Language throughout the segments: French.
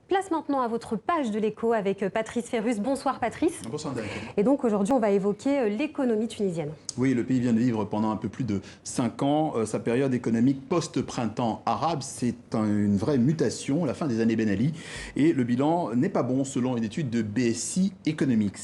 Place maintenant à votre page de l'écho avec Patrice Ferrus. Bonsoir Patrice. Bonsoir Derek. Et donc aujourd'hui on va évoquer l'économie tunisienne. Oui, le pays vient de vivre pendant un peu plus de 5 ans sa période économique post-printemps arabe. C'est une vraie mutation, la fin des années Ben Ali. Et le bilan n'est pas bon selon une étude de BSI Economics.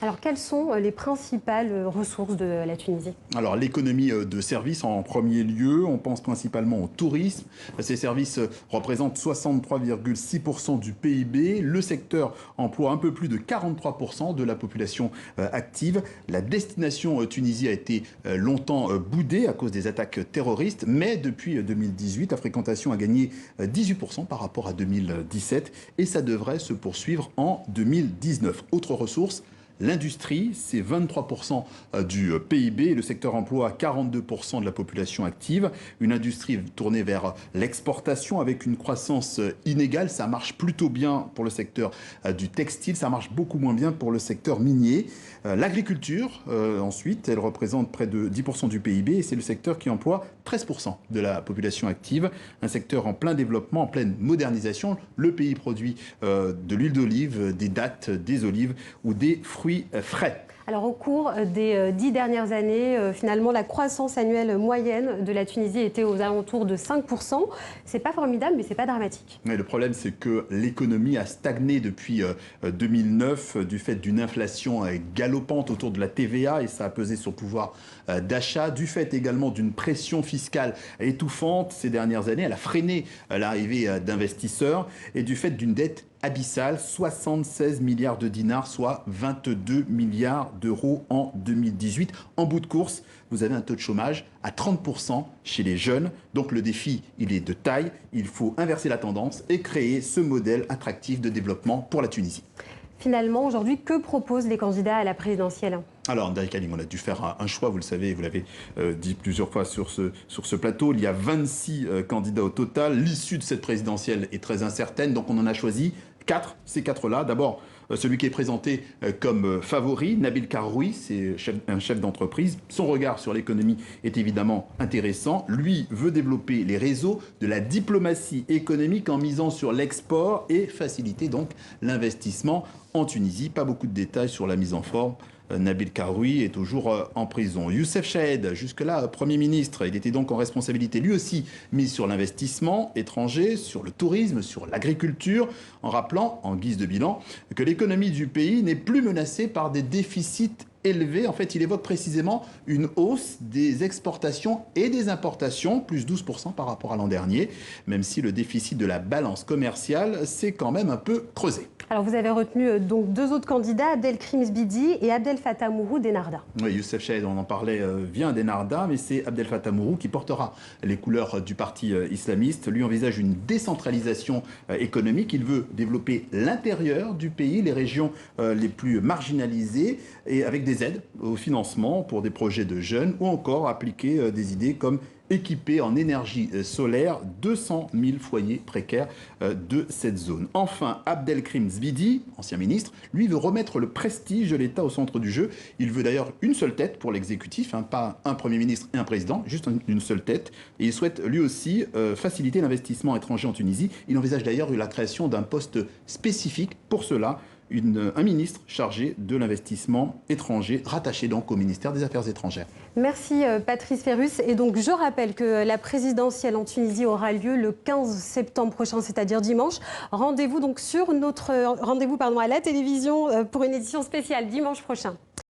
Alors quelles sont les principales ressources de la Tunisie? Alors l'économie de services en premier lieu, on pense principalement au tourisme. Ces services représentent 63,6% du PIB. Le secteur emploie un peu plus de 43% de la population active. La destination Tunisie a été longtemps boudée à cause des attaques terroristes, mais depuis 2018, la fréquentation a gagné 18% par rapport à 2017 et ça devrait se poursuivre en 2019. Autre ressource, l'industrie, c'est 23% du PIB et le secteur emploie 42% de la population active. Une industrie tournée vers l'exportation avec une croissance inégale. Ça marche plutôt bien pour le secteur du textile, ça marche beaucoup moins bien pour le secteur minier. L'agriculture, ensuite, elle représente près de 10% du PIB et c'est le secteur qui emploie 13% de la population active. Un secteur en plein développement, en pleine modernisation. Le pays produit de l'huile d'olive, des dattes, des olives ou des fruits frais. Alors au cours des 10 dernières années, finalement la croissance annuelle moyenne de la Tunisie était aux alentours de 5%. C'est pas formidable mais c'est pas dramatique. Mais le problème c'est que l'économie a stagné depuis 2009 du fait d'une inflation galopante autour de la TVA et ça a pesé sur le pouvoir d'achat. Du fait également d'une pression fiscale étouffante ces dernières années, elle a freiné l'arrivée d'investisseurs et du fait d'une dette abyssale, 76 milliards de dinars, soit 22 milliards d'euros en 2018. En bout de course, vous avez un taux de chômage à 30% chez les jeunes. Donc le défi, il est de taille. Il faut inverser la tendance et créer ce modèle attractif de développement pour la Tunisie. Finalement, aujourd'hui, que proposent les candidats à la présidentielle ? Alors, Derek Halim, on a dû faire un choix, vous le savez, vous l'avez dit plusieurs fois sur ce plateau. Il y a 26 candidats au total. L'issue de cette présidentielle est très incertaine, donc on en a choisi 4. Ces 4-là, d'abord, celui qui est présenté comme favori, Nabil Karoui, c'est un chef d'entreprise. Son regard sur l'économie est évidemment intéressant. Lui veut développer les réseaux de la diplomatie économique en misant sur l'export et faciliter donc l'investissement en Tunisie. Pas beaucoup de détails sur la mise en forme. Nabil Karoui est toujours en prison. Youssef Chahed, jusque-là Premier ministre, il était donc en responsabilité lui aussi mis sur l'investissement étranger, sur le tourisme, sur l'agriculture, en rappelant, en guise de bilan, que l'économie du pays n'est plus menacée par des déficits élevés. En fait, il évoque précisément une hausse des exportations et des importations, plus 12% par rapport à l'an dernier, même si le déficit de la balance commerciale s'est quand même un peu creusé. Alors vous avez retenu donc 2 autres candidats, Abdelkrim Zbidi et Abdel Fattah Mourou d'Ennahda. Oui, Youssef Chahed, on en parlait, vient d'Ennahda, mais c'est Abdel Fattah Mourou qui portera les couleurs du parti islamiste. Lui envisage une décentralisation économique. Il veut développer l'intérieur du pays, les régions les plus marginalisées, et avec des aides au financement pour des projets de jeunes, ou encore appliquer des idées comme équipé en énergie solaire 200 000 foyers précaires de cette zone. Enfin, Abdelkrim Zbidi, ancien ministre, lui veut remettre le prestige de l'État au centre du jeu. Il veut d'ailleurs une seule tête pour l'exécutif, pas un Premier ministre et un président, juste une seule tête. Et il souhaite lui aussi faciliter l'investissement étranger en Tunisie. Il envisage d'ailleurs la création d'un poste spécifique pour cela. Un ministre chargé de l'investissement étranger, rattaché donc au ministère des Affaires étrangères. Merci Patrice Ferrus. Et donc je rappelle que la présidentielle en Tunisie aura lieu le 15 septembre prochain, c'est-à-dire dimanche. Rendez-vous donc sur à la télévision pour une édition spéciale dimanche prochain.